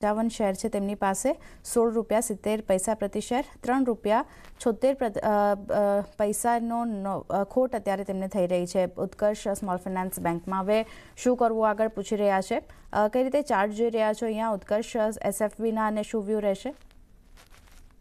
55 share છે તેમની પાસે ₹16.70 પ્રતિ શેર, ₹3.76 ખોટ અત્યારે તેમને થઈ રહી છે ઉત્કર્ષ સ્મોલ ફાઇનાન્સ બેંકમાં। હવે શું કરવું આગળ પૂછી રહ્યા છે। કઈ રીતે ચાર્ટ જોઈ રહ્યા છો અહીંયા ઉત્કર્ષ એસએફબીના અને શું વ્યૂ રહેશે?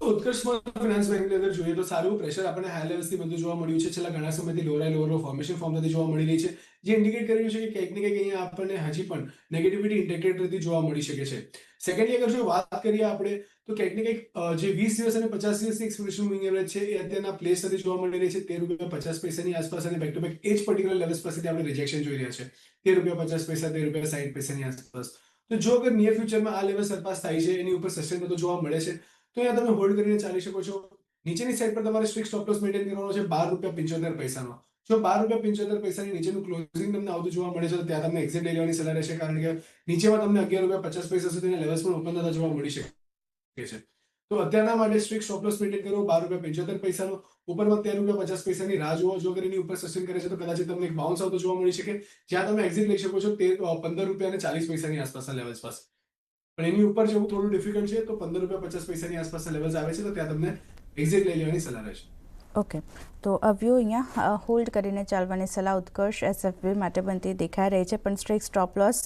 उत्कर्ष फाइनेंस बैंक ની અંદર જોઈએ તો સારું પ્રેશર આપણને હાઈ લેવલ્સથી બધું જોવા મળ્યું છે। છેલ્લા ઘણા સમયથી લોઅર ફોર્મેશન ફોર્મ થતી જોવા મળી રહી છે, જે ઇન્ડિકેટ કરી રહ્યું છે કે ક્યાંક ને ક્યાંક અહીંયા આપણને હજી પણ નેગેટિવિટી ઇન્ટેગ્રેટ થતી જોવા મળી શકે છે। સેકન્ડલી અગર જો વાત કરીએ આપણે તો ક્યાંક ને ક્યાંક જે 20 દિવસ અને 50 દિવસની એક્સપેક્ટેશન મૂવિંગ એવરેજ છે એ અત્યારના પ્લેસ થતી જોવા મળી રહી છે ₹13.50 આસપાસ, અને બેક ટુ બેક એ જ પર્ટિક્યુલર લેવલ્સ પાસેથી આપણે રિજેક્શન જોઈ રહ્યા છે ₹13.50 ₹13.60 આસપાસ। તો જો અગર નિયર ફ્યુચરમાં આ લેવલ સરપાસ થાય છે, એની ઉપર સસ્ટેન થતો જોવા મળે છે, તો અહીંયા તમે હોલ્ડ કરીને ચાલી શકો છો। નીચેની સાઈડ પર તમારે સ્ટ્રિક્ટ સ્ટોપ લોસ મેન્ટેન કરવાનો છે ₹12.75 જો ₹12.75 નીચેનું ક્લોઝિંગ તમને આવતું જોવા મળે છે તો ત્યાં તમને એક્ઝિટ લઈ લેવાની સલાહ રહેશે, કારણ કે નીચેમાં તમને ₹11.50 સુધીના લેવલ્સ પણ ઓપન થતા જોવા મળી શકે છે। તો અત્યારના માટે સ્ટ્રિક્ટ સ્ટોપ લોસ મેન્ટેન કરો ₹12.75, ઉપરમાં ₹13.50 ની રાહ જુઓ। જો એની ઉપર સસ્ટેન કરે છે તો કદાચ તમને એક બાઉન્સ આવતો જોવા મળી શકે, જ્યાં તમે એક્ઝિટ લઈ શકો છો ₹15.40 ની આસપાસના લેવલ્સ પાસે। પણ એની ઉપર જવું થોડું ડિફિકલ્ટ છે, તો ₹15.50 ની આસપાસના લેવલ્સ આવે છે તો ત્યાં તમને એક્ઝિટ લઈ લેવાની સલાહ રહેશે। ઓકે, તો આ વ્યૂ અહીંયા હોલ્ડ કરીને ચાલવાની સલાહ ઉત્કર્ષ એસએફબી માટે બનતી દેખાઈ રહી છે, પણ સ્ટ્રિક્ટ સ્ટોપ લોસ